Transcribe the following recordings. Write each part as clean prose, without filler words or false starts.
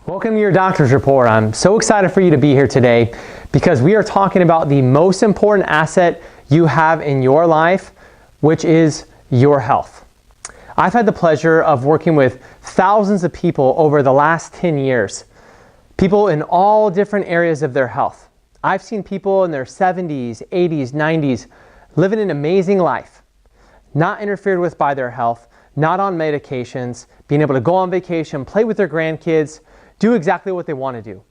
Welcome to your doctor's report. I'm so excited for you to be here today because we are talking about the most important asset you have in your life, which is your health. I've had the pleasure of working with thousands of people over the last 10 years, people in all different areas of their health. I've seen people in their 70s, 80s, 90s living an amazing life, not interfered with by their health, not on medications, being able to go on vacation, play with their grandkids, do exactly what they want to do.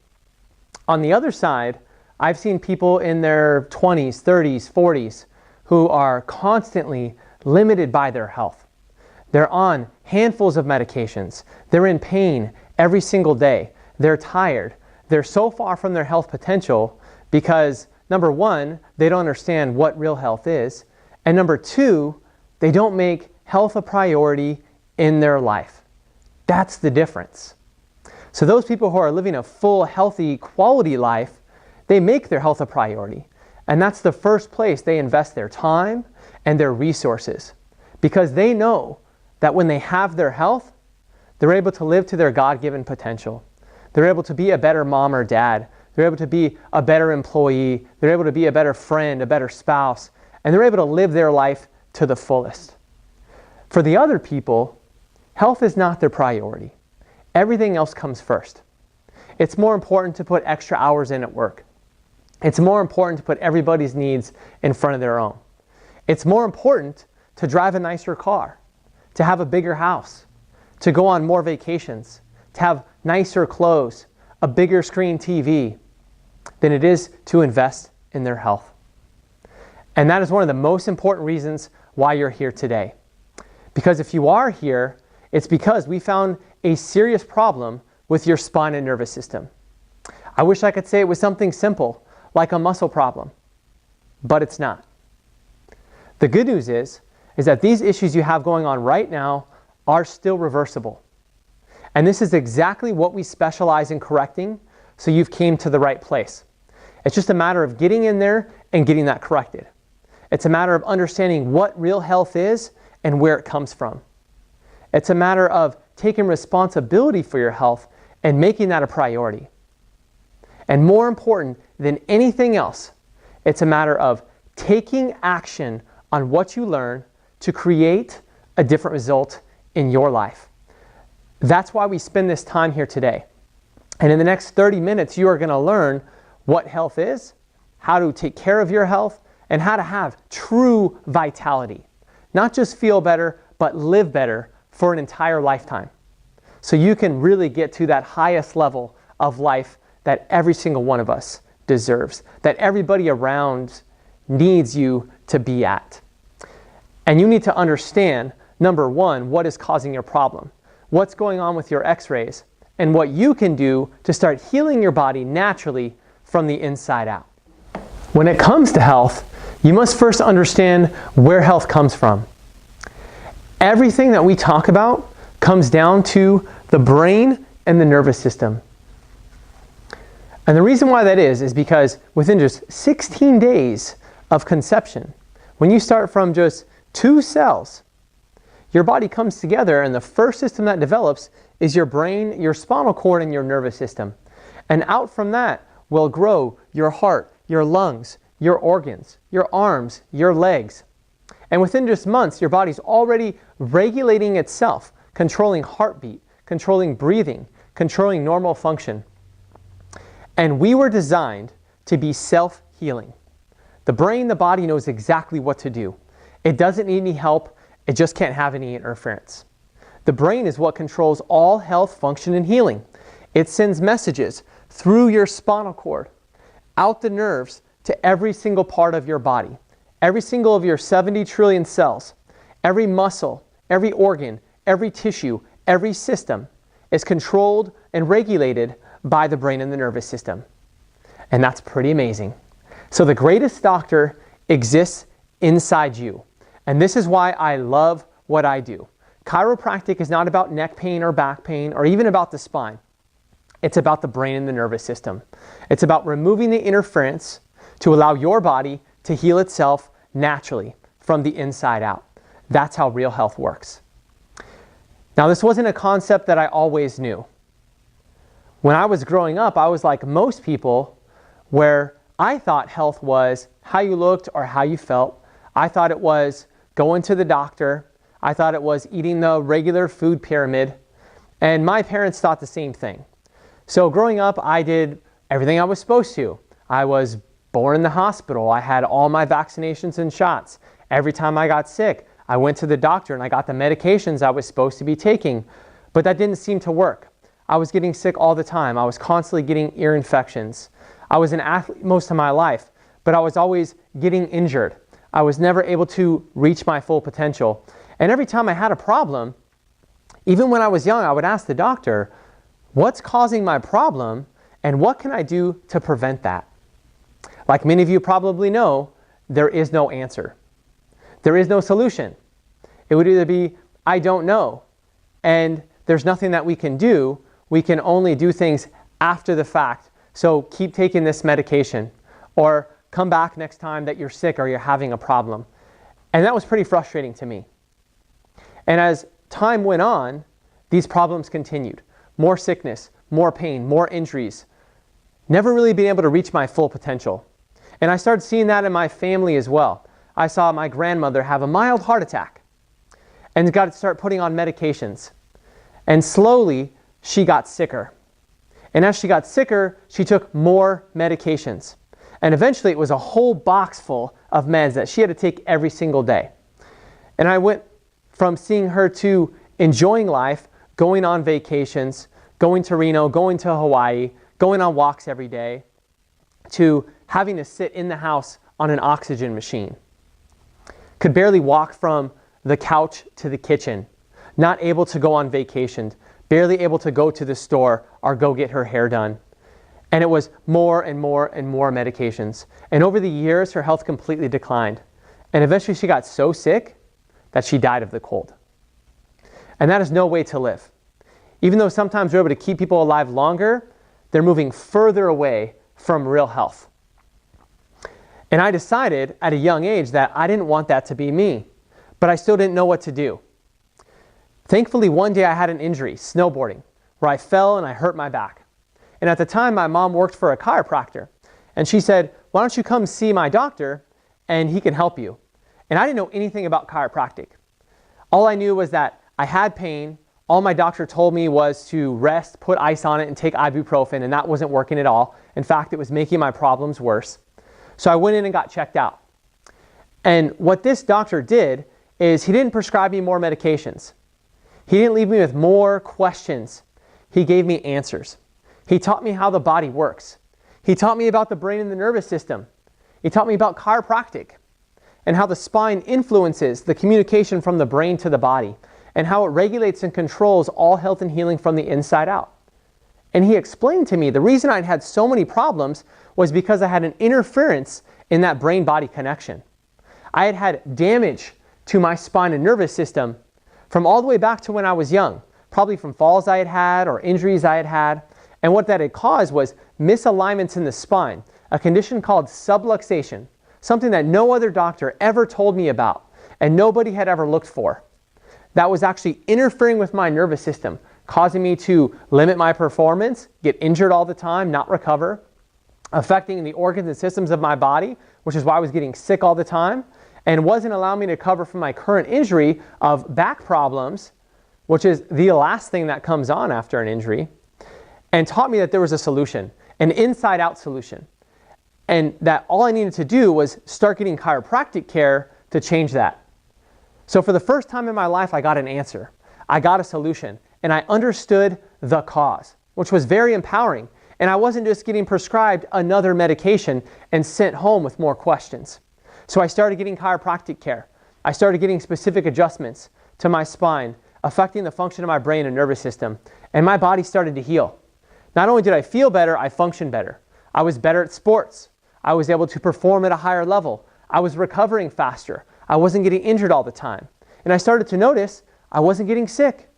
On the other side, I've seen people in their 20s, 30s, 40s who are constantly limited by their health. They're on handfuls of medications. They're in pain every single day. They're tired. They're so far from their health potential because, number one, they don't understand what real health is, and number two, they don't make health a priority in their life. That's the difference. So those people who are living a full, healthy, quality life, they make their health a priority. And that's the first place they invest their time and their resources, because they know that when they have their health, they're able to live to their God-given potential. They're able to be a better mom or dad. They're able to be a better employee. They're able to be a better friend, a better spouse, and they're able to live their life to the fullest. For the other people, health is not their priority. Everything else comes first. It's more important to put extra hours in at work. It's more important to put everybody's needs in front of their own. It's more important to drive a nicer car, to have a bigger house, to go on more vacations, to have nicer clothes, a bigger screen TV, than it is to invest in their health. And that is one of the most important reasons why you're here today. Because if you are here, it's because we found a serious problem with your spine and nervous system. I wish I could say it was something simple, like a muscle problem, but it's not. The good news is that these issues you have going on right now are still reversible. And this is exactly what we specialize in correcting, so you've came to the right place. It's just a matter of getting in there and getting that corrected. It's a matter of understanding what real health is and where it comes from. It's a matter of taking responsibility for your health and making that a priority. And more important than anything else, it's a matter of taking action on what you learn to create a different result in your life. That's why we spend this time here today. And in the next 30 minutes, you are going to learn what health is, how to take care of your health, and how to have true vitality. Not just feel better, but live better for an entire lifetime. So you can really get to that highest level of life that every single one of us deserves, that everybody around needs you to be at. And you need to understand, number one, what is causing your problem, what's going on with your x-rays, and what you can do to start healing your body naturally from the inside out. When it comes to health, you must first understand where health comes from. Everything that we talk about comes down to the brain and the nervous system. And the reason why that is because within just 16 days of conception, when you start from just 2 cells, your body comes together, and the first system that develops is your brain, your spinal cord, and your nervous system. And out from that will grow your heart, your lungs, your organs, your arms, your legs. And within just months, your body's already regulating itself, controlling heartbeat, controlling breathing, controlling normal function. And we were designed to be self-healing. The brain, the body knows exactly what to do. It doesn't need any help. It just can't have any interference. The brain is what controls all health, function, and healing. It sends messages through your spinal cord, out the nerves, to every single part of your body. Every single of your 70 trillion cells, every muscle, every organ, every tissue, every system is controlled and regulated by the brain and the nervous system. And that's pretty amazing. So the greatest doctor exists inside you. And this is why I love what I do. Chiropractic is not about neck pain or back pain or even about the spine. It's about the brain and the nervous system. It's about removing the interference to allow your body to heal itself naturally from the inside out. That's how real health works. Now, this wasn't a concept that I always knew. When I was growing up, I was like most people, where I thought health was how you looked or how you felt. I thought it was going to the doctor. I thought it was eating the regular food pyramid. And my parents thought the same thing. So growing up, I did everything I was supposed to. I was born in the hospital. I had all my vaccinations and shots. Every time I got sick, I went to the doctor and I got the medications I was supposed to be taking. But that didn't seem to work. I was getting sick all the time. I was constantly getting ear infections. I was an athlete most of my life, but I was always getting injured. I was never able to reach my full potential. And every time I had a problem, even when I was young, I would ask the doctor, what's causing my problem and what can I do to prevent that? Like many of you probably know, there is no answer. There is no solution. It would either be, I don't know, and there's nothing that we can do. We can only do things after the fact. So keep taking this medication, or come back next time that you're sick or you're having a problem. And that was pretty frustrating to me. And as time went on, these problems continued. More sickness, more pain, more injuries. Never really being able to reach my full potential. And I started seeing that in my family as well. I saw my grandmother have a mild heart attack and got to start putting on medications. And slowly, she got sicker. And as she got sicker, she took more medications. And eventually, it was a whole box full of meds that she had to take every single day. And I went from seeing her to enjoying life, going on vacations, going to Reno, going to Hawaii, going on walks every day, to having to sit in the house on an oxygen machine. Could barely walk from the couch to the kitchen, not able to go on vacation, barely able to go to the store or go get her hair done. And it was more and more and more medications. And over the years, her health completely declined. And eventually she got so sick that she died of the cold. And that is no way to live. Even though sometimes we're able to keep people alive longer, they're moving further away from real health. And I decided at a young age that I didn't want that to be me, but I still didn't know what to do. Thankfully, one day I had an injury, snowboarding, where I fell and I hurt my back. And at the time, my mom worked for a chiropractor. And she said, why don't you come see my doctor and he can help you? And I didn't know anything about chiropractic. All I knew was that I had pain. All my doctor told me was to rest, put ice on it, and take ibuprofen, and that wasn't working at all. In fact, it was making my problems worse. So I went in and got checked out. And what this doctor did is he didn't prescribe me more medications. He didn't leave me with more questions. He gave me answers. He taught me how the body works. He taught me about the brain and the nervous system. He taught me about chiropractic and how the spine influences the communication from the brain to the body and how it regulates and controls all health and healing from the inside out. And he explained to me the reason I'd had so many problems was because I had an interference in that brain-body connection. I had had damage to my spine and nervous system from all the way back to when I was young, probably from falls I had had or injuries I had had. And what that had caused was misalignments in the spine, a condition called subluxation, something that no other doctor ever told me about and nobody had ever looked for. That was actually interfering with my nervous system, causing me to limit my performance, get injured all the time, not recover, affecting the organs and systems of my body, which is why I was getting sick all the time, and wasn't allowing me to recover from my current injury of back problems, which is the last thing that comes on after an injury, and taught me that there was a solution, an inside-out solution, and that all I needed to do was start getting chiropractic care to change that. So for the first time in my life, I got an answer. I got a solution, and I understood the cause, which was very empowering. And I wasn't just getting prescribed another medication and sent home with more questions. So I started getting chiropractic care. I started getting specific adjustments to my spine, affecting the function of my brain and nervous system, and my body started to heal. Not only did I feel better, I functioned better. I was better at sports. I was able to perform at a higher level. I was recovering faster. I wasn't getting injured all the time. And I started to notice I wasn't getting sick.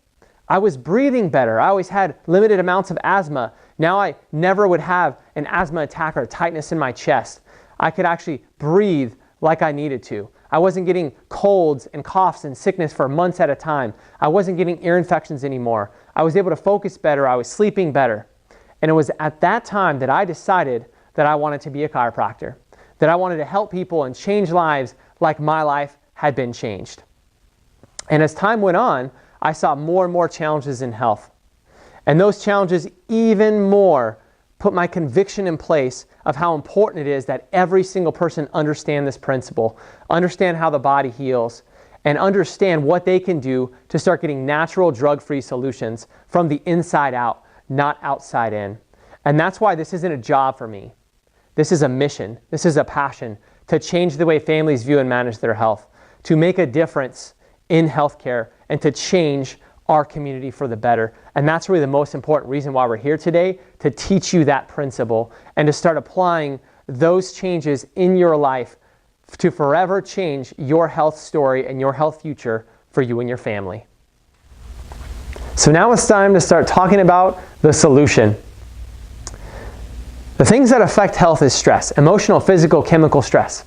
I was breathing better. I always had limited amounts of asthma. Now I never would have an asthma attack or tightness in my chest. I could actually breathe like I needed to. I wasn't getting colds and coughs and sickness for months at a time. I wasn't getting ear infections anymore. I was able to focus better. I was sleeping better. And it was at that time that I decided that I wanted to be a chiropractor, that I wanted to help people and change lives like my life had been changed. And as time went on, I saw more and more challenges in health. And those challenges even more put my conviction in place of how important it is that every single person understand this principle, understand how the body heals, and understand what they can do to start getting natural drug-free solutions from the inside out, not outside in. And that's why this isn't a job for me. This is a mission. This is a passion to change the way families view and manage their health, to make a difference in healthcare, and to change our community for the better. And that's really the most important reason why we're here today, to teach you that principle and to start applying those changes in your life to forever change your health story and your health future for you and your family. So now it's time to start talking about the solution. The things that affect health is stress, emotional, physical, chemical stress.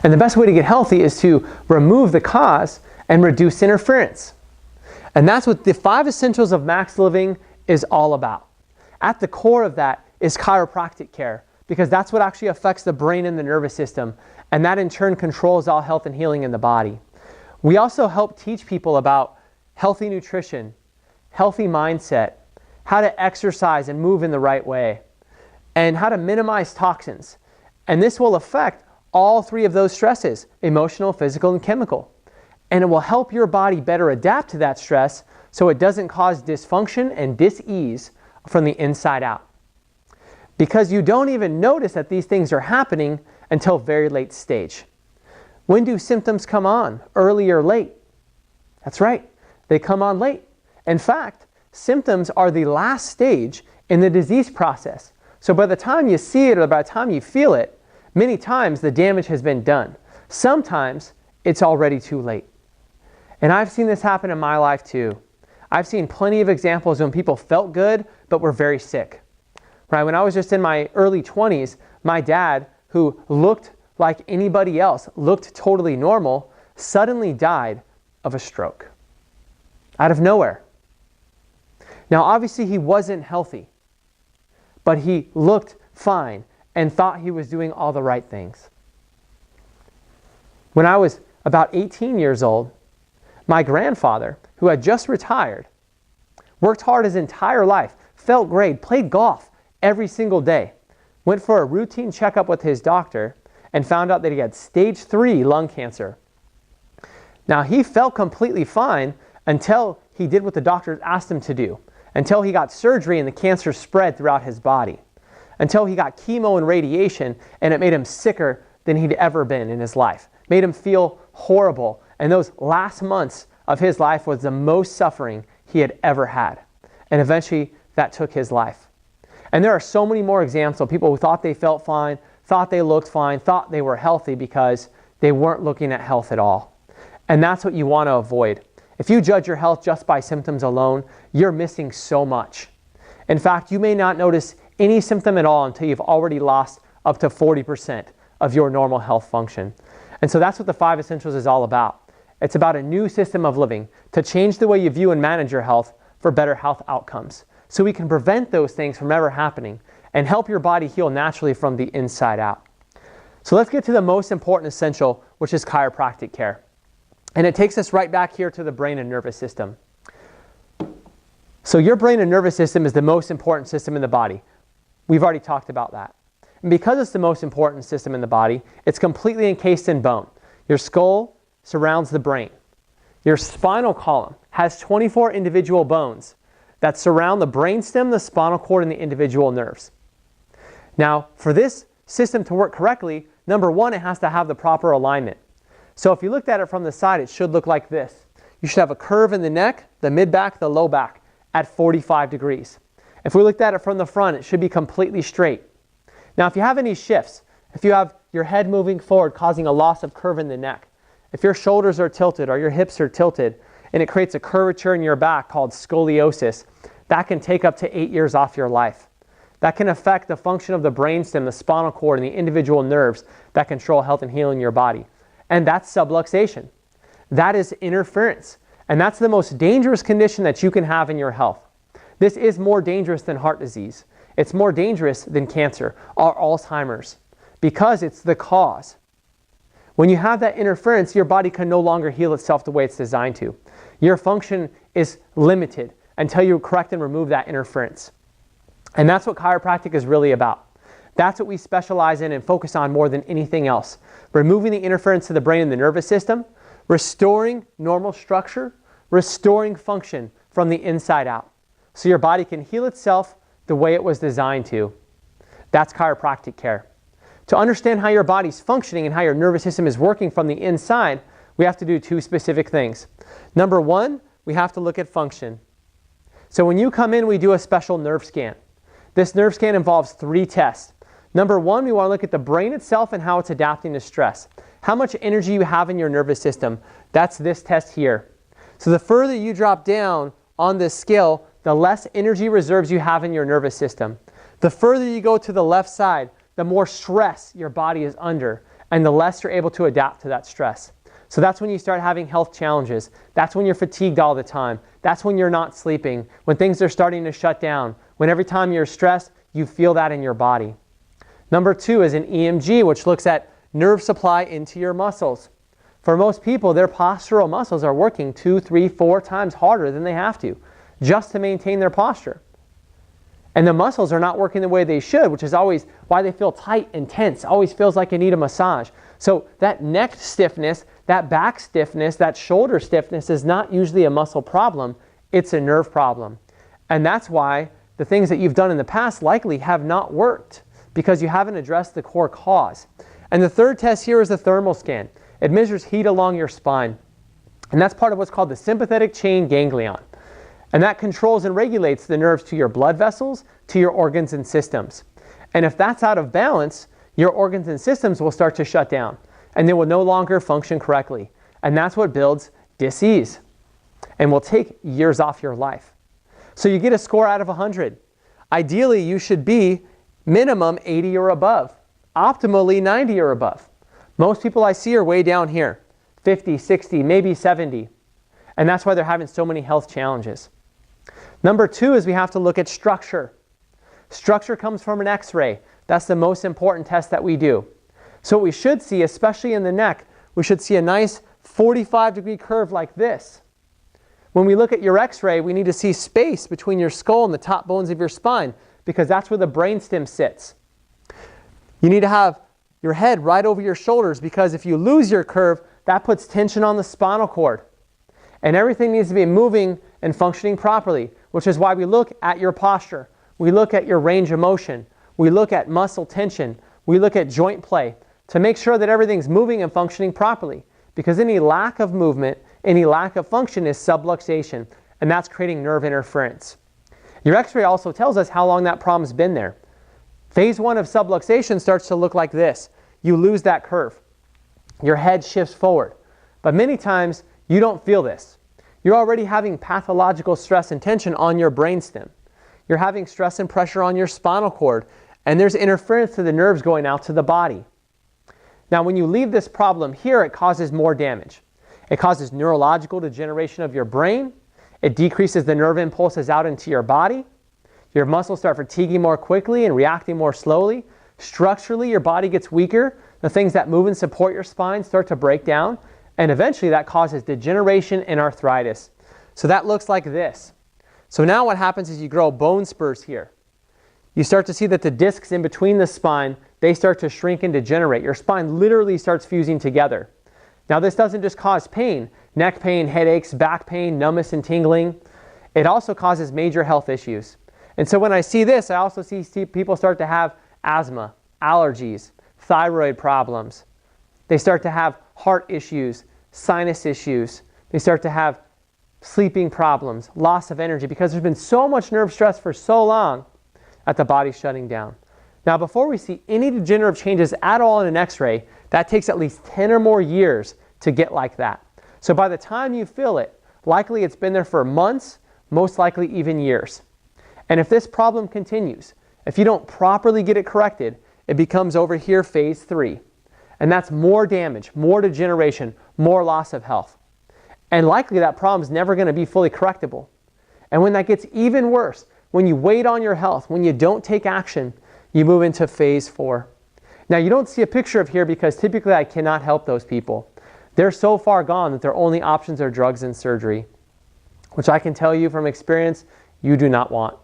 And the best way to get healthy is to remove the cause and reduce interference. And that's what the 5 essentials of max living is all about. At the core of that is chiropractic care, because that's what actually affects the brain and the nervous system, and that in turn controls all health and healing in the body. We also help teach people about healthy nutrition, healthy mindset, how to exercise and move in the right way, and how to minimize toxins. And this will affect all 3 of those stresses, emotional, physical, and chemical. And it will help your body better adapt to that stress so it doesn't cause dysfunction and dis-ease from the inside out. Because you don't even notice that these things are happening until very late stage. When do symptoms come on? Early or late? That's right, they come on late. In fact, symptoms are the last stage in the disease process. So by the time you see it or by the time you feel it, many times the damage has been done. Sometimes it's already too late. And I've seen this happen in my life too. I've seen plenty of examples when people felt good but were very sick. Right? When I was just in my early 20s, my dad, who looked like anybody else, looked totally normal, suddenly died of a stroke. Out of nowhere. Now obviously he wasn't healthy, but he looked fine and thought he was doing all the right things. When I was about 18 years old, my grandfather, who had just retired, worked hard his entire life, felt great, played golf every single day, went for a routine checkup with his doctor, and found out that he had stage 3 lung cancer. Now, he felt completely fine until he did what the doctor asked him to do, until he got surgery and the cancer spread throughout his body, until he got chemo and radiation, and it made him sicker than he'd ever been in his life, made him feel horrible. And those last months of his life was the most suffering he had ever had. And eventually that took his life. And there are so many more examples of people who thought they felt fine, thought they looked fine, thought they were healthy because they weren't looking at health at all. And that's what you want to avoid. If you judge your health just by symptoms alone, you're missing so much. In fact, you may not notice any symptom at all until you've already lost up to 40% of your normal health function. And so that's what the 5 essentials is all about. It's about a new system of living to change the way you view and manage your health for better health outcomes. So we can prevent those things from ever happening and help your body heal naturally from the inside out. So let's get to the most important essential, which is chiropractic care. And it takes us right back here to the brain and nervous system. So your brain and nervous system is the most important system in the body. We've already talked about that. And because it's the most important system in the body, it's completely encased in bone. Your skull surrounds the brain. Your spinal column has 24 individual bones that surround the brainstem, the spinal cord, and the individual nerves. Now, for this system to work correctly, number 1, it has to have the proper alignment. So if you looked at it from the side, it should look like this. You should have a curve in the neck, the mid-back, the low back at 45 degrees. If we looked at it from the front, it should be completely straight. Now, if you have any shifts, if you have your head moving forward causing a loss of curve in the neck, if your shoulders are tilted or your hips are tilted and it creates a curvature in your back called scoliosis, that can take up to 8 years off your life. That can affect the function of the brainstem, the spinal cord, and the individual nerves that control health and healing your body. And that's subluxation. That is interference. And that's the most dangerous condition that you can have in your health. This is more dangerous than heart disease. It's more dangerous than cancer or Alzheimer's because it's the cause. When you have that interference, your body can no longer heal itself the way it's designed to. Your function is limited until you correct and remove that interference. And that's what chiropractic is really about. That's what we specialize in and focus on more than anything else. Removing the interference to the brain and the nervous system, restoring normal structure, restoring function from the inside out, so your body can heal itself the way it was designed to. That's chiropractic care. To understand how your body's functioning and how your nervous system is working from the inside, we have to do two specific things. Number one, we have to look at function. So when you come in, we do a special nerve scan. This nerve scan involves 3 tests. Number one, we want to look at the brain itself and how it's adapting to stress. How much energy you have in your nervous system. That's this test here. So the further you drop down on this scale, the less energy reserves you have in your nervous system. The further you go to the left side, the more stress your body is under, and the less you're able to adapt to that stress. So that's when you start having health challenges. That's when you're fatigued all the time. That's when you're not sleeping, when things are starting to shut down, when every time you're stressed, you feel that in your body. Number 2 is an EMG, which looks at nerve supply into your muscles. For most people, their postural muscles are working 2, 3, 4 times harder than they have to, just to maintain their posture. And the muscles are not working the way they should, which is always why they feel tight and tense, always feels like you need a massage. So that neck stiffness, that back stiffness, that shoulder stiffness is not usually a muscle problem, it's a nerve problem. And that's why the things that you've done in the past likely have not worked, because you haven't addressed the core cause. And the third test here is the thermal scan. It measures heat along your spine. And that's part of what's called the sympathetic chain ganglion. And that controls and regulates the nerves to your blood vessels, to your organs and systems. And if that's out of balance, your organs and systems will start to shut down, and they will no longer function correctly. And that's what builds dis-ease and will take years off your life. So you get a score out of 100. Ideally, you should be minimum 80 or above, optimally 90 or above. Most people I see are way down here, 50, 60, maybe 70. And that's why they're having so many health challenges. Number 2 is we have to look at structure. Structure comes from an X-ray. That's the most important test that we do. So what we should see, especially in the neck, we should see a nice 45-degree curve like this. When we look at your X-ray, we need to see space between your skull and the top bones of your spine, because that's where the brainstem sits. You need to have your head right over your shoulders, because if you lose your curve, that puts tension on the spinal cord. And everything needs to be moving and functioning properly, which is why we look at your posture. We look at your range of motion. We look at muscle tension. We look at joint play to make sure that everything's moving and functioning properly. Because any lack of movement, any lack of function is subluxation, and that's creating nerve interference. Your X-ray also tells us how long that problem's been there. Phase 1 of subluxation starts to look like this. You lose that curve. Your head shifts forward. But many times, you don't feel this. You're already having pathological stress and tension on your brainstem. You're having stress and pressure on your spinal cord, and there's interference to the nerves going out to the body. Now, when you leave this problem here, it causes more damage. It causes neurological degeneration of your brain. It decreases the nerve impulses out into your body. Your muscles start fatiguing more quickly and reacting more slowly. Structurally, your body gets weaker. The things that move and support your spine start to break down. And eventually that causes degeneration and arthritis. So that looks like this. So now what happens is you grow bone spurs here. You start to see that the discs in between the spine, they start to shrink and degenerate. Your spine literally starts fusing together. Now this doesn't just cause pain, neck pain, headaches, back pain, numbness and tingling. It also causes major health issues. And so when I see this, I also see people start to have asthma, allergies, thyroid problems. They start to have heart issues, sinus issues. They start to have sleeping problems, loss of energy, because there's been so much nerve stress for so long that the body's shutting down. Now, before we see any degenerative changes at all in an X-ray, that takes at least 10 or more years to get like that. So by the time you feel it, likely it's been there for months, most likely even years. And if this problem continues, if you don't properly get it corrected, it becomes over here phase 3. And that's more damage, more degeneration, more loss of health. And likely that problem's never going to be fully correctable. And when that gets even worse, when you wait on your health, when you don't take action, you move into phase 4. Now, you don't see a picture of here because typically I cannot help those people. They're so far gone that their only options are drugs and surgery, which I can tell you from experience, you do not want.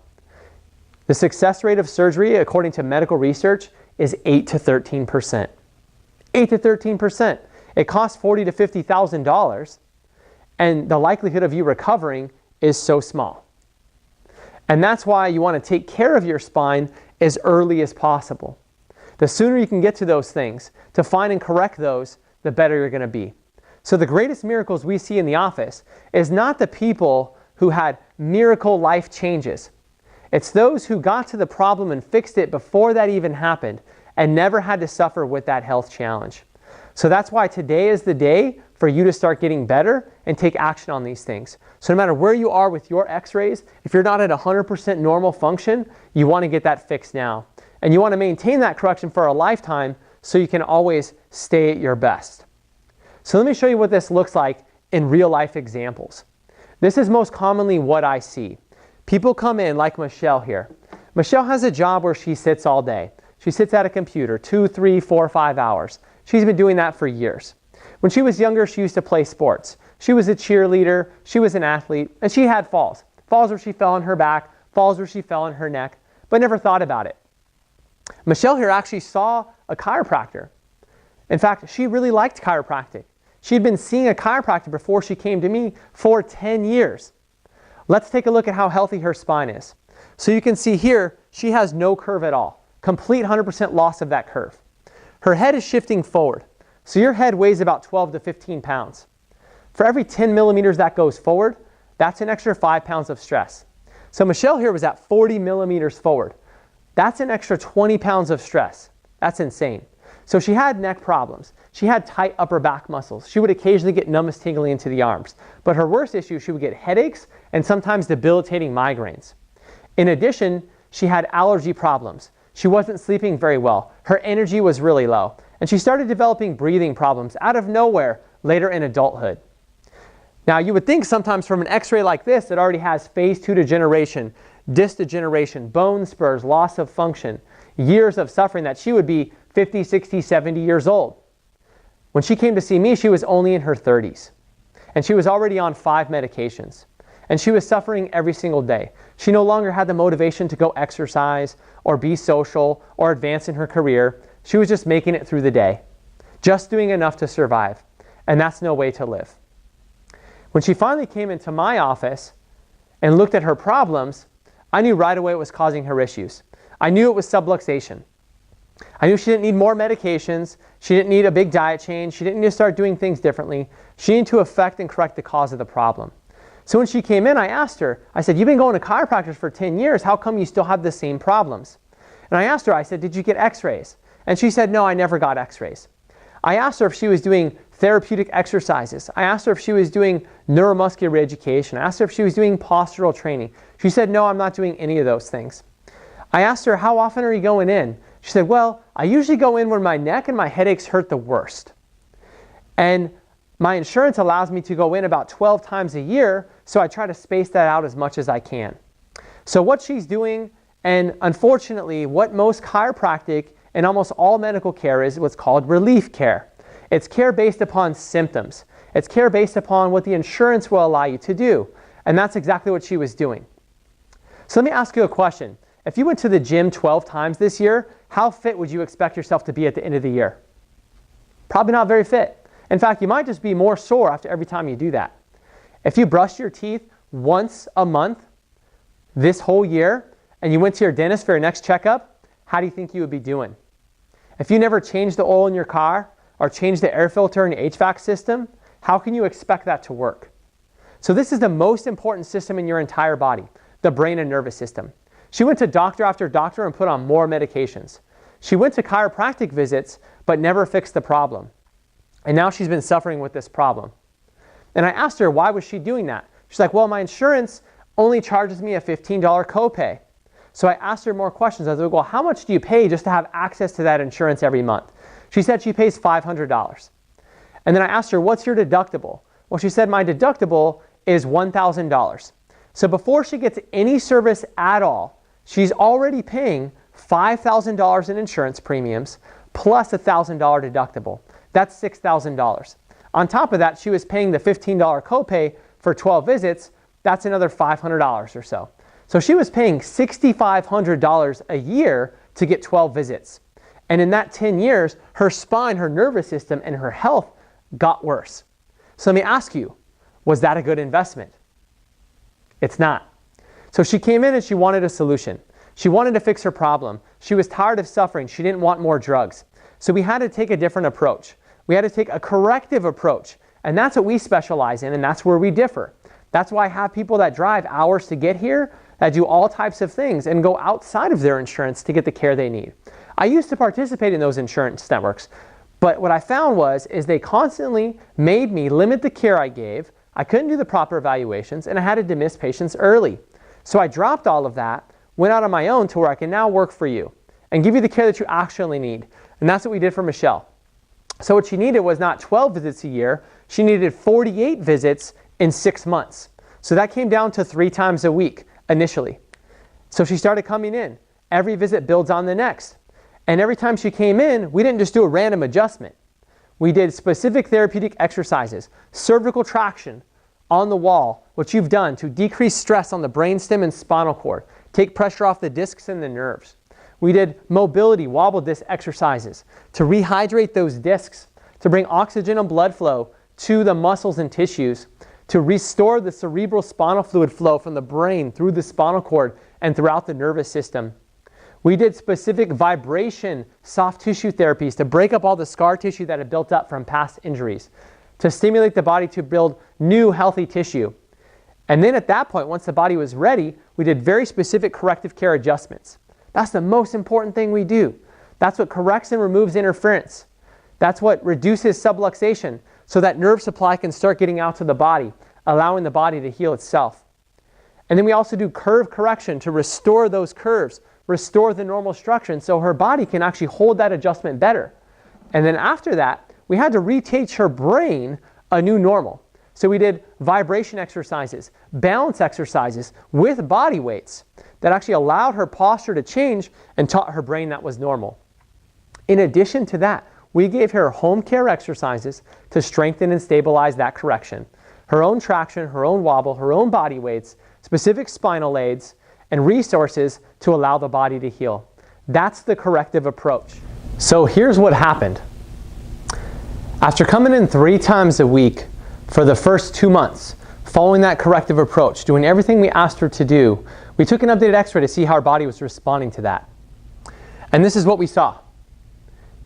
The success rate of surgery, according to medical research, is 8 to 13%. 8 to 13%. It costs $40,000 to $50,000, and the likelihood of you recovering is so small. And that's why you want to take care of your spine as early as possible. The sooner you can get to those things, to find and correct those, the better you're going to be. So the greatest miracles we see in the office is not the people who had miracle life changes. It's those who got to the problem and fixed it before that even happened and never had to suffer with that health challenge. So that's why today is the day for you to start getting better and take action on these things. So no matter where you are with your x-rays, if you're not at 100% normal function, you want to get that fixed now. And you want to maintain that correction for a lifetime so you can always stay at your best. So let me show you what this looks like in real life examples. This is most commonly what I see. People come in like Michelle here. Michelle has a job where she sits all day. She sits at a computer 2, 3, 4, 5 hours. She's been doing that for years. When she was younger, she used to play sports. She was a cheerleader, she was an athlete, and she had falls. Falls where she fell on her back, falls where she fell on her neck, but never thought about it. Michelle here actually saw a chiropractor. In fact, she really liked chiropractic. She'd been seeing a chiropractor before she came to me for 10 years. Let's take a look at how healthy her spine is. So you can see here, she has no curve at all. Complete 100% loss of that curve. Her head is shifting forward. So your head weighs about 12 to 15 pounds. For every 10 millimeters that goes forward, that's an extra 5 pounds of stress. So Michelle here was at 40 millimeters forward. That's an extra 20 pounds of stress. That's insane. So she had neck problems. She had tight upper back muscles. She would occasionally get numbness tingling into the arms. But her worst issue, she would get headaches and sometimes debilitating migraines. In addition, she had allergy problems. She wasn't sleeping very well. Her energy was really low. And she started developing breathing problems out of nowhere later in adulthood. Now, you would think sometimes from an x-ray like this that already has phase 2 degeneration, disc degeneration, bone spurs, loss of function, years of suffering, that she would be 50, 60, 70 years old. When she came to see me, she was only in her 30s. And she was already on 5 medications. And she was suffering every single day. She no longer had the motivation to go exercise or be social or advance in her career. She was just making it through the day, just doing enough to survive. And that's no way to live. When she finally came into my office and looked at her problems, I knew right away what was causing her issues. I knew it was subluxation. I knew she didn't need more medications. She didn't need a big diet change. She didn't need to start doing things differently. She needed to affect and correct the cause of the problem. So when she came in, I asked her, I said, you've been going to chiropractors for 10 years. How come you still have the same problems? And I asked her, I said, did you get x-rays? And she said, no, I never got x-rays. I asked her if she was doing therapeutic exercises. I asked her if she was doing neuromuscular reeducation. I asked her if she was doing postural training. She said, no, I'm not doing any of those things. I asked her, how often are you going in? She said, well, I usually go in when my neck and my headaches hurt the worst. And my insurance allows me to go in about 12 times a year, so I try to space that out as much as I can. So what she's doing, and unfortunately what most chiropractic and almost all medical care is, what's called relief care. It's care based upon symptoms. It's care based upon what the insurance will allow you to do. And that's exactly what she was doing. So let me ask you a question. If you went to the gym 12 times this year, how fit would you expect yourself to be at the end of the year? Probably not very fit. In fact, you might just be more sore after every time you do that. If you brushed your teeth once a month this whole year and you went to your dentist for your next checkup, how do you think you would be doing? If you never changed the oil in your car or changed the air filter in your HVAC system, how can you expect that to work? So this is the most important system in your entire body, the brain and nervous system. She went to doctor after doctor and put on more medications. She went to chiropractic visits but never fixed the problem. And now she's been suffering with this problem. And I asked her, why was she doing that? She's like, well, my insurance only charges me a $15 copay. So I asked her more questions. I was like, well, how much do you pay just to have access to that insurance every month? She said she pays $500. And then I asked her, what's your deductible? Well, she said, my deductible is $1,000. So before she gets any service at all, she's already paying $5,000 in insurance premiums plus a $1,000 deductible. That's $6,000. On top of that, she was paying the $15 copay for 12 visits. That's another $500 or so. So she was paying $6,500 a year to get 12 visits. And in that 10 years, her spine, her nervous system, and her health got worse. So let me ask you, was that a good investment? It's not. So she came in and she wanted a solution. She wanted to fix her problem. She was tired of suffering. She didn't want more drugs. So we had to take a different approach. We had to take a corrective approach. And that's what we specialize in, and that's where we differ. That's why I have people that drive hours to get here, that do all types of things and go outside of their insurance to get the care they need. I used to participate in those insurance networks, but what I found is they constantly made me limit the care I gave. I couldn't do the proper evaluations, and I had to dismiss patients early. So I dropped all of that, went out on my own to where I can now work for you and give you the care that you actually need. And that's what we did for Michelle. So what she needed was not 12 visits a year. She needed 48 visits in 6 months. So that came down to 3 times a week initially. So she started coming in. Every visit builds on the next. And every time she came in, we didn't just do a random adjustment. We did specific therapeutic exercises, cervical traction on the wall, which you've done to decrease stress on the brainstem and spinal cord, take pressure off the discs and the nerves. We did mobility, wobble disc exercises to rehydrate those discs, to bring oxygen and blood flow to the muscles and tissues, to restore the cerebral spinal fluid flow from the brain through the spinal cord and throughout the nervous system. We did specific vibration soft tissue therapies to break up all the scar tissue that had built up from past injuries, to stimulate the body to build new healthy tissue. And then at that point, once the body was ready, we did very specific corrective care adjustments. That's the most important thing we do. That's what corrects and removes interference. That's what reduces subluxation so that nerve supply can start getting out to the body, allowing the body to heal itself. And then we also do curve correction to restore those curves, restore the normal structure, and so her body can actually hold that adjustment better. And then after that, we had to reteach her brain a new normal. So we did vibration exercises, balance exercises with body weights that actually allowed her posture to change and taught her brain that was normal. In addition to that, we gave her home care exercises to strengthen and stabilize that correction. Her own traction, her own wobble, her own body weights, specific spinal aids, and resources to allow the body to heal. That's the corrective approach. So here's what happened. After coming in 3 times a week for the first 2 months, following that corrective approach, doing everything we asked her to do, we took an updated x-ray to see how her body was responding to that. And this is what we saw.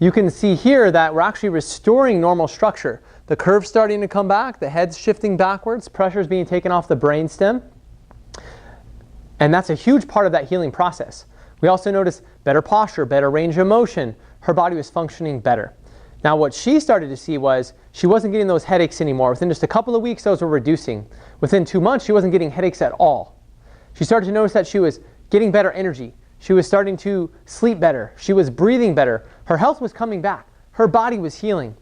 You can see here that we're actually restoring normal structure. The curve's starting to come back, the head's shifting backwards, pressure's being taken off the brainstem. And that's a huge part of that healing process. We also noticed better posture, better range of motion. Her body was functioning better. Now what she started to see was she wasn't getting those headaches anymore. Within just a couple of weeks, those were reducing. Within 2 months, she wasn't getting headaches at all. She started to notice that she was getting better energy. She was starting to sleep better. She was breathing better. Her health was coming back. Her body was healing.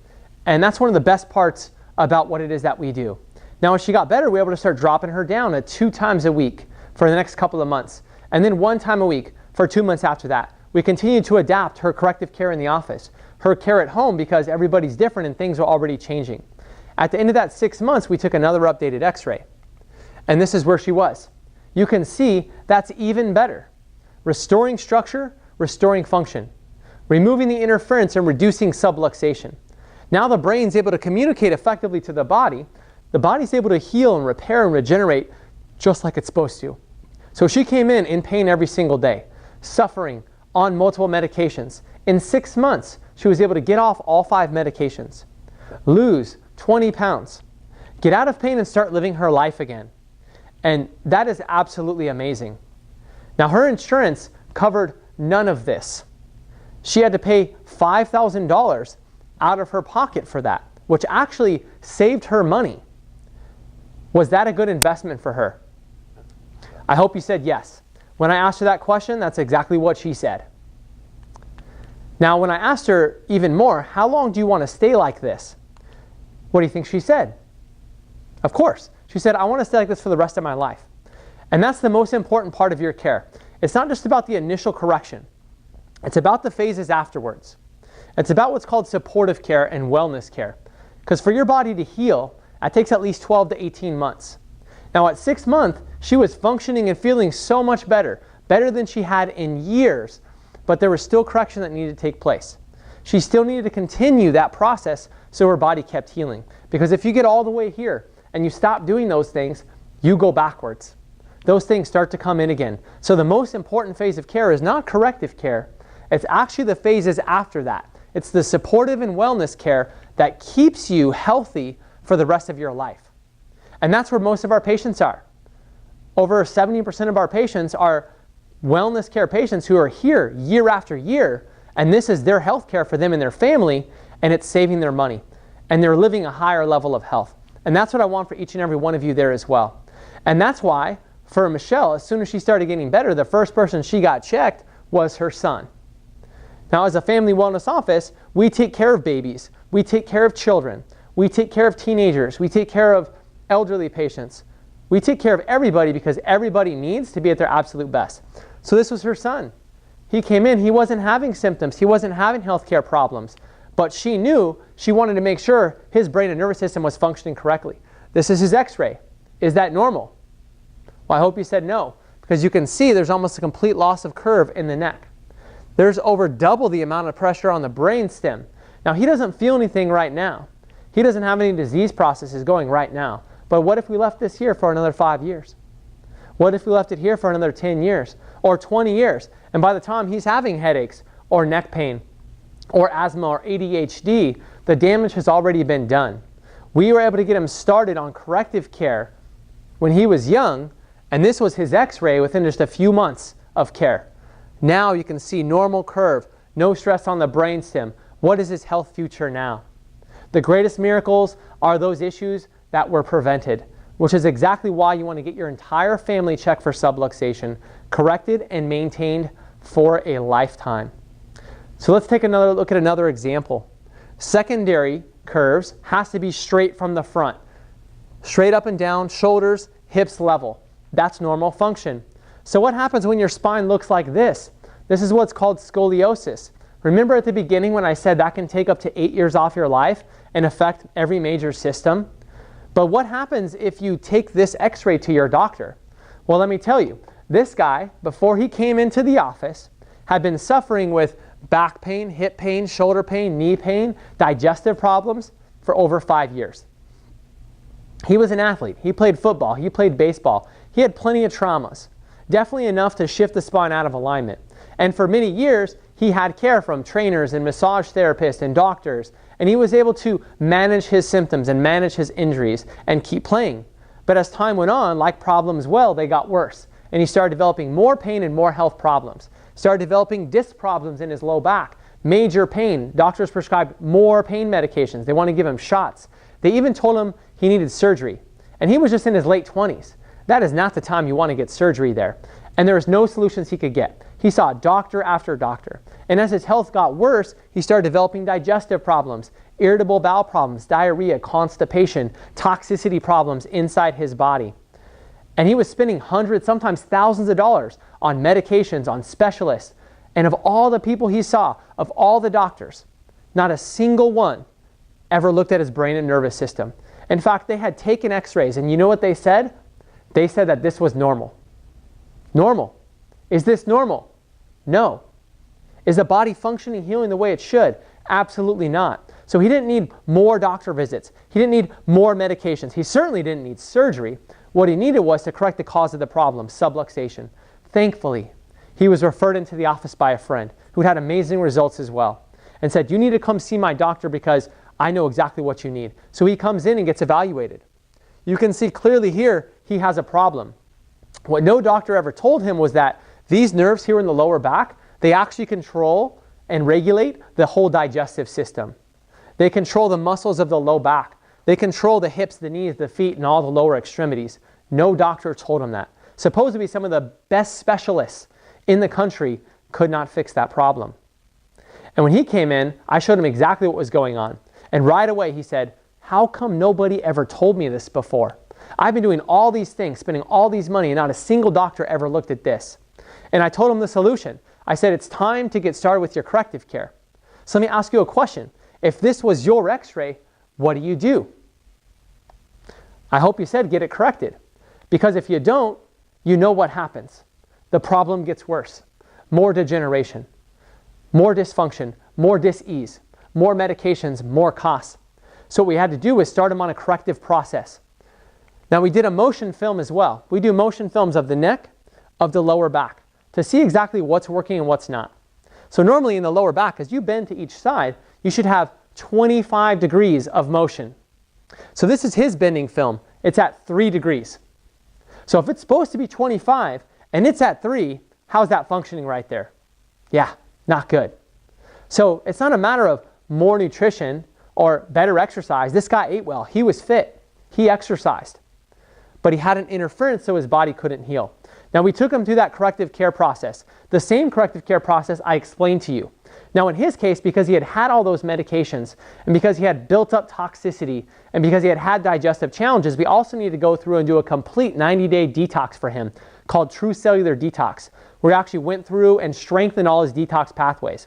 And that's one of the best parts about what it is that we do. Now as she got better, we were able to start dropping her down to 2 times a week for the next couple of months. And then 1 time a week for 2 months after that. We continued to adapt her corrective care in the office, her care at home, because everybody's different and things are already changing. At the end of that 6 months, we took another updated x-ray. And this is where she was. You can see that's even better. Restoring structure, restoring function. Removing the interference and reducing subluxation. Now the brain's able to communicate effectively to the body. The body's able to heal and repair and regenerate just like it's supposed to. So she came in pain every single day, suffering, on multiple medications. In 6 months, she was able to get off all 5 medications, lose 20 pounds, get out of pain and start living her life again. And that is absolutely amazing. Now her insurance covered none of this. She had to pay $5,000 out of her pocket for that, which actually saved her money. Was that a good investment for her? I hope you said yes. When I asked her that question, that's exactly what she said. Now, when I asked her even more, how long do you want to stay like this? What do you think she said? Of course. She said, I want to stay like this for the rest of my life. And that's the most important part of your care. It's not just about the initial correction. It's about the phases afterwards. It's about what's called supportive care and wellness care. Because for your body to heal, it takes at least 12 to 18 months. Now at 6 months, she was functioning and feeling so much better than she had in years, but there was still correction that needed to take place. She still needed to continue that process so her body kept healing. Because if you get all the way here and you stop doing those things, you go backwards. Those things start to come in again. So the most important phase of care is not corrective care. It's actually the phases after that. It's the supportive and wellness care that keeps you healthy for the rest of your life. And that's where most of our patients are. Over 70% of our patients are wellness care patients who are here year after year, and this is their health care for them and their family, and it's saving their money. And they're living a higher level of health. And that's what I want for each and every one of you there as well. And that's why, for Michelle, as soon as she started getting better, the first person she got checked was her son. Now, as a family wellness office, we take care of babies. We take care of children. We take care of teenagers. We take care of elderly patients. We take care of everybody because everybody needs to be at their absolute best. So this was her son. He came in, he wasn't having symptoms, he wasn't having healthcare problems, but she knew she wanted to make sure his brain and nervous system was functioning correctly. This is his x-ray. Is that normal? Well, I hope you said no, because you can see there's almost a complete loss of curve in the neck. There's over double the amount of pressure on the brain stem. Now, he doesn't feel anything right now. He doesn't have any disease processes going right now. But what if we left this here for another 5 years? What if we left it here for another 10 years or 20 years? And by the time he's having headaches or neck pain or asthma or ADHD, the damage has already been done. We were able to get him started on corrective care when he was young, and this was his x-ray within just a few months of care. Now you can see normal curve, no stress on the brainstem. What is his health future now? The greatest miracles are those issues that were prevented, which is exactly why you want to get your entire family checked for subluxation, corrected and maintained for a lifetime. So let's take another look at another example. Secondary curves has to be straight from the front. Straight up and down, shoulders, hips level. That's normal function. So what happens when your spine looks like this? This is what's called scoliosis. Remember at the beginning when I said that can take up to 8 years off your life and affect every major system? But what happens if you take this x-ray to your doctor? Well, let me tell you, this guy, before he came into the office, had been suffering with back pain, hip pain, shoulder pain, knee pain, digestive problems for over 5 years. He was an athlete. He played football. He played baseball. He had plenty of traumas, definitely enough to shift the spine out of alignment. And for many years, he had care from trainers and massage therapists and doctors, and he was able to manage his symptoms and manage his injuries and keep playing. But as time went on, like problems they got worse. And he started developing more pain and more health problems. Started developing disc problems in his low back, major pain. Doctors prescribed more pain medications. They want to give him shots. They even told him he needed surgery. And he was just in his late 20s. That is not the time you want to get surgery there. And there was no solutions he could get. He saw doctor after doctor. And as his health got worse, he started developing digestive problems, irritable bowel problems, diarrhea, constipation, toxicity problems inside his body. And he was spending hundreds, sometimes thousands of dollars on medications, on specialists. And of all the people he saw, of all the doctors, not a single one ever looked at his brain and nervous system. In fact, they had taken x-rays, and you know what they said? They said that this was normal. Normal. Is this normal? No. Is the body functioning, healing the way it should? Absolutely not. So he didn't need more doctor visits. He didn't need more medications. He certainly didn't need surgery. What he needed was to correct the cause of the problem, subluxation. Thankfully, he was referred into the office by a friend who had amazing results as well and said, you need to come see my doctor because I know exactly what you need. So he comes in and gets evaluated. You can see clearly here he has a problem. What no doctor ever told him was that these nerves here in the lower back, they actually control and regulate the whole digestive system. They control the muscles of the low back. They control the hips, the knees, the feet, and all the lower extremities. No doctor told him that. Supposed to be some of the best specialists in the country could not fix that problem. And when he came in, I showed him exactly what was going on. And right away he said, how come nobody ever told me this before? I've been doing all these things, spending all these money, and not a single doctor ever looked at this. And I told him the solution. I said, it's time to get started with your corrective care. So let me ask you a question. If this was your x-ray, what do you do? I hope you said get it corrected. Because if you don't, you know what happens. The problem gets worse. More degeneration, more dysfunction, more dis-ease, more medications, more costs. So what we had to do was start him on a corrective process. Now we did a motion film as well. We do motion films of the neck, of the lower back, to see exactly what's working and what's not. So normally in the lower back, as you bend to each side, you should have 25 degrees of motion. So this is his bending film. It's at 3 degrees. So if it's supposed to be 25 and it's at 3, how's that functioning right there? Yeah, not good. So it's not a matter of more nutrition or better exercise. This guy ate well. He was fit. He exercised. But he had an interference so his body couldn't heal. Now we took him through that corrective care process. The same corrective care process I explained to you. Now in his case, because he had had all those medications and because he had built up toxicity and because he had had digestive challenges, we also needed to go through and do a complete 90-day detox for him called True Cellular Detox, where we actually went through and strengthened all his detox pathways.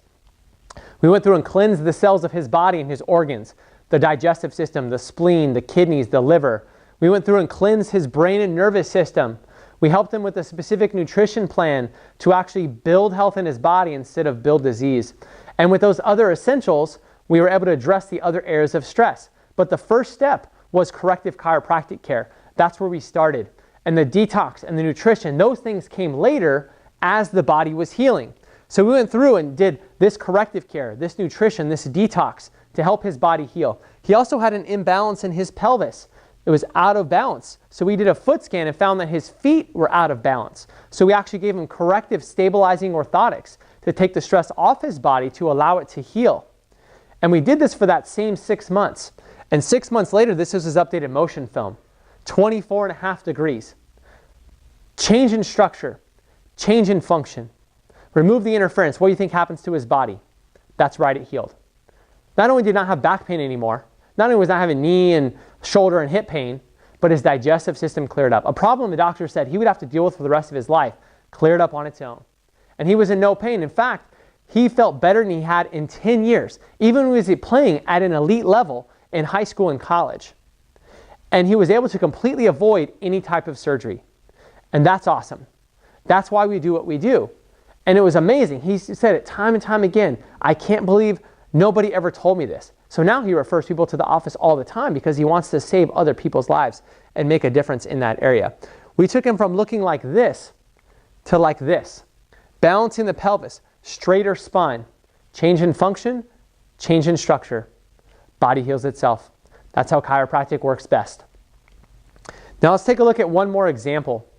We went through and cleansed the cells of his body and his organs, the digestive system, the spleen, the kidneys, the liver. We went through and cleansed his brain and nervous system. We helped him with a specific nutrition plan to actually build health in his body instead of build disease. And with those other essentials, we were able to address the other areas of stress. But the first step was corrective chiropractic care. That's where we started. And the detox and the nutrition, those things came later as the body was healing. So we went through and did this corrective care, this nutrition, this detox to help his body heal. He also had an imbalance in his pelvis. It was out of balance. So we did a foot scan and found that his feet were out of balance. So we actually gave him corrective stabilizing orthotics to take the stress off his body to allow it to heal. And we did this for that same 6 months. And 6 months later, this was his updated motion film. 24.5 degrees. Change in structure. Change in function. Remove the interference. What do you think happens to his body? That's right, it healed. Not only did he not have back pain anymore, not only was not having knee and shoulder and hip pain, but his digestive system cleared up. A problem the doctor said he would have to deal with for the rest of his life cleared up on its own. And he was in no pain. In fact, he felt better than he had in 10 years, even when he was playing at an elite level in high school and college. And he was able to completely avoid any type of surgery. And that's awesome. That's why we do what we do. And it was amazing. He said it time and time again. I can't believe nobody ever told me this. So now he refers people to the office all the time because he wants to save other people's lives and make a difference in that area. We took him from looking like this to like this. Balancing the pelvis, straighter spine, change in function, change in structure. Body heals itself. That's how chiropractic works best. Now let's take a look at one more example.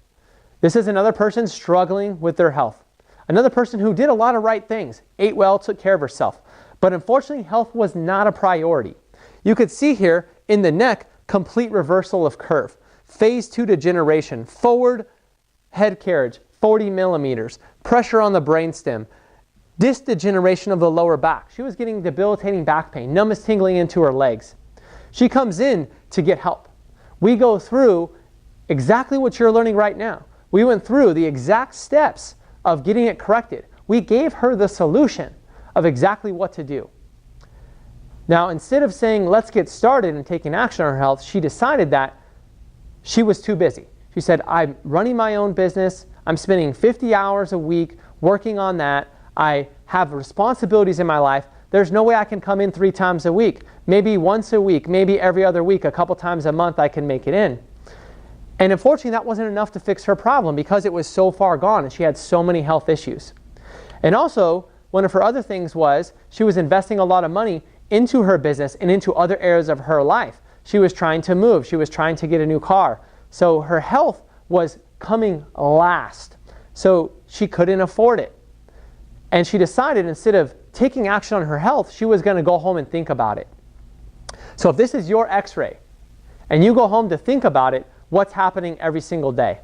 This is another person struggling with their health. Another person who did a lot of right things, ate well, took care of herself. But unfortunately, health was not a priority. You could see here in the neck, complete reversal of curve. Phase 2 degeneration, forward head carriage, 40 millimeters, pressure on the brainstem, disc degeneration of the lower back. She was getting debilitating back pain, numbness tingling into her legs. She comes in to get help. We go through exactly what you're learning right now. We went through the exact steps of getting it corrected. We gave her the solution of exactly what to do. Now, instead of saying, let's get started and taking action on her health, she decided that she was too busy. She said, I'm running my own business. I'm spending 50 hours a week working on that. I have responsibilities in my life. There's no way I can come in 3 times a week. Maybe once a week, maybe every other week, a couple times a month I can make it in. And unfortunately, that wasn't enough to fix her problem because it was so far gone and she had so many health issues. And also, one of her other things was she was investing a lot of money into her business and into other areas of her life. She was trying to move. She was trying to get a new car. So her health was coming last. So she couldn't afford it. And she decided instead of taking action on her health, she was going to go home and think about it. So if this is your x-ray and you go home to think about it, what's happening every single day?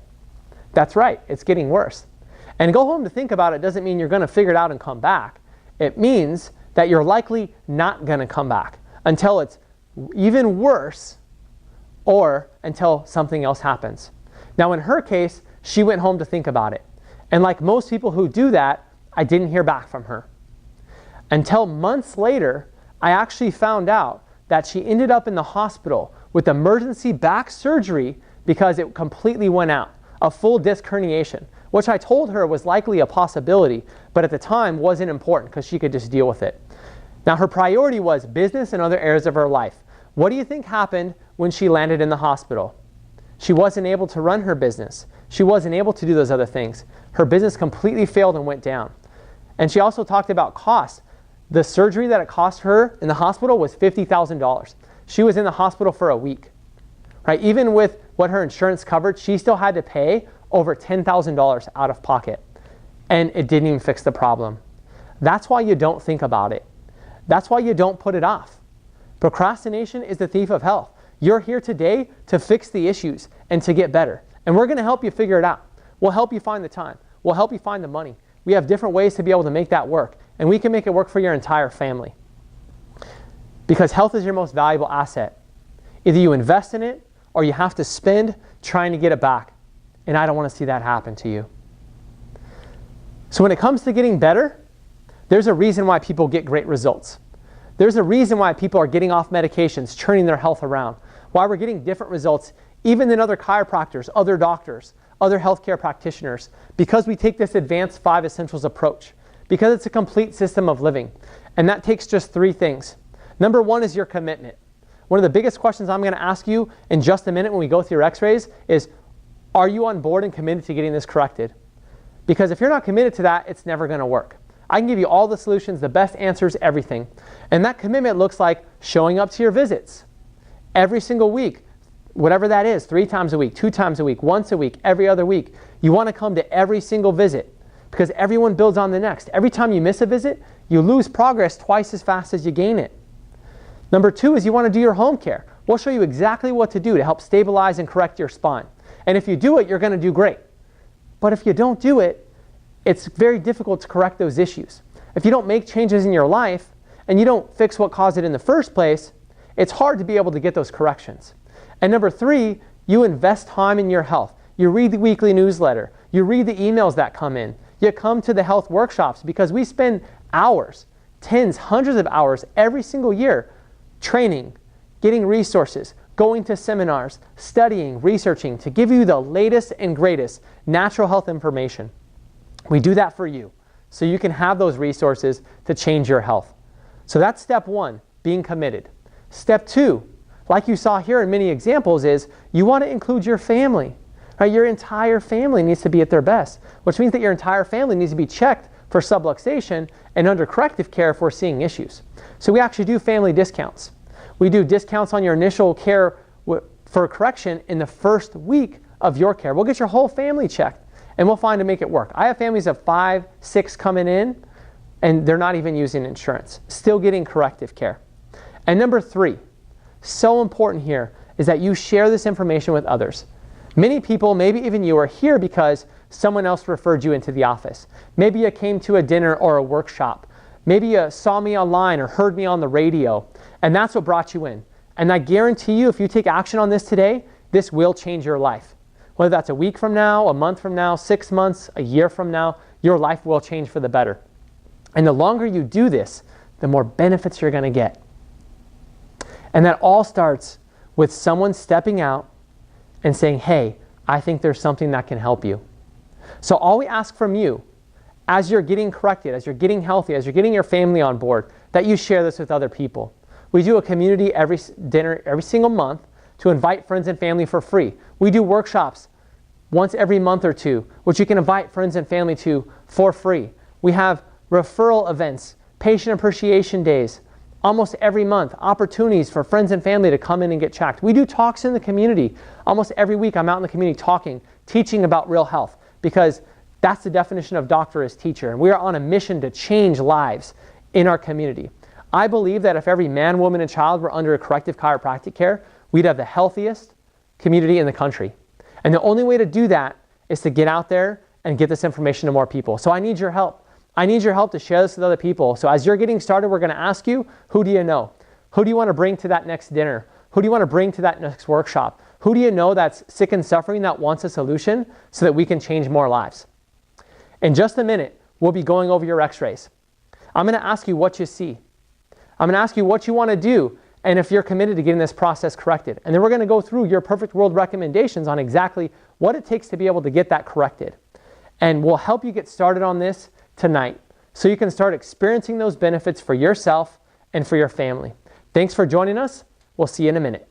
That's right, it's getting worse. And go home to think about it doesn't mean you're going to figure it out and come back. It means that you're likely not going to come back until it's even worse or until something else happens. Now in her case, she went home to think about it. And like most people who do that, I didn't hear back from her. Until months later, I actually found out that she ended up in the hospital with emergency back surgery because it completely went out, a full disc herniation, which I told her was likely a possibility, but at the time wasn't important because she could just deal with it. Now her priority was business and other areas of her life. What do you think happened when she landed in the hospital? She wasn't able to run her business. She wasn't able to do those other things. Her business completely failed and went down. And she also talked about costs. The surgery that it cost her in the hospital was $50,000. She was in the hospital for a week. Right? Even with what her insurance covered, she still had to pay over $10,000 out of pocket. And it didn't even fix the problem. That's why you don't think about it. That's why you don't put it off. Procrastination is the thief of health. You're here today to fix the issues and to get better. And we're going to help you figure it out. We'll help you find the time. We'll help you find the money. We have different ways to be able to make that work. And we can make it work for your entire family. Because health is your most valuable asset. Either you invest in it or you have to spend trying to get it back. And I don't want to see that happen to you. So when it comes to getting better, there's a reason why people get great results. There's a reason why people are getting off medications, turning their health around. Why we're getting different results even than other chiropractors, other doctors, other healthcare practitioners. Because we take this advanced 5 essentials approach. Because it's a complete system of living. And that takes just 3 things. Number 1 is your commitment. One of the biggest questions I'm going to ask you in just a minute when we go through your x-rays is, are you on board and committed to getting this corrected? Because if you're not committed to that, it's never going to work. I can give you all the solutions, the best answers, everything. And that commitment looks like showing up to your visits every single week, whatever that is, 3 times a week, 2 times a week, once a week, every other week. You want to come to every single visit because everyone builds on the next. Every time you miss a visit, you lose progress twice as fast as you gain it. Number 2 is you want to do your home care. We'll show you exactly what to do to help stabilize and correct your spine. And if you do it, you're going to do great. But if you don't do it, it's very difficult to correct those issues. If you don't make changes in your life and you don't fix what caused it in the first place, it's hard to be able to get those corrections. And number 3, you invest time in your health. You read the weekly newsletter. You read the emails that come in. You come to the health workshops because we spend hours, tens, hundreds of hours every single year training, getting resources, going to seminars, studying, researching to give you the latest and greatest natural health information. We do that for you so you can have those resources to change your health. So that's step 1, being committed. Step 2, like you saw here in many examples, is you want to include your family. Right? Your entire family needs to be at their best, which means that your entire family needs to be checked for subluxation and under corrective care if we're seeing issues. So we actually do family discounts. We do discounts on your initial care for correction in the first week of your care. We'll get your whole family checked and we'll find to make it work. I have families of 5, 6 coming in and they're not even using insurance, still getting corrective care. And number 3, so important here, is that you share this information with others. Many people, maybe even you, are here because someone else referred you into the office. Maybe you came to a dinner or a workshop. Maybe you saw me online or heard me on the radio, and that's what brought you in. And I guarantee you, if you take action on this today, this will change your life. Whether that's a week from now, a month from now, 6 months, a year from now, your life will change for the better. And the longer you do this, the more benefits you're going to get. And that all starts with someone stepping out and saying, hey, I think there's something that can help you. So all we ask from you, as you're getting corrected, as you're getting healthy, as you're getting your family on board, that you share this with other people. We do a community dinner every single month to invite friends and family for free. We do workshops once every month or 2, which you can invite friends and family to for free. We have referral events, patient appreciation days, almost every month, opportunities for friends and family to come in and get checked. We do talks in the community. Almost every week I'm out in the community talking, teaching about real health, because that's the definition of doctor as teacher. And we are on a mission to change lives in our community. I believe that if every man, woman, and child were under a corrective chiropractic care, we'd have the healthiest community in the country. And the only way to do that is to get out there and get this information to more people. So I need your help. I need your help to share this with other people. So as you're getting started, we're going to ask you, who do you know? Who do you want to bring to that next dinner? Who do you want to bring to that next workshop? Who do you know that's sick and suffering that wants a solution so that we can change more lives? In just a minute, we'll be going over your x-rays. I'm going to ask you what you see. I'm going to ask you what you want to do and if you're committed to getting this process corrected. And then we're going to go through your perfect world recommendations on exactly what it takes to be able to get that corrected. And we'll help you get started on this tonight so you can start experiencing those benefits for yourself and for your family. Thanks for joining us. We'll see you in a minute.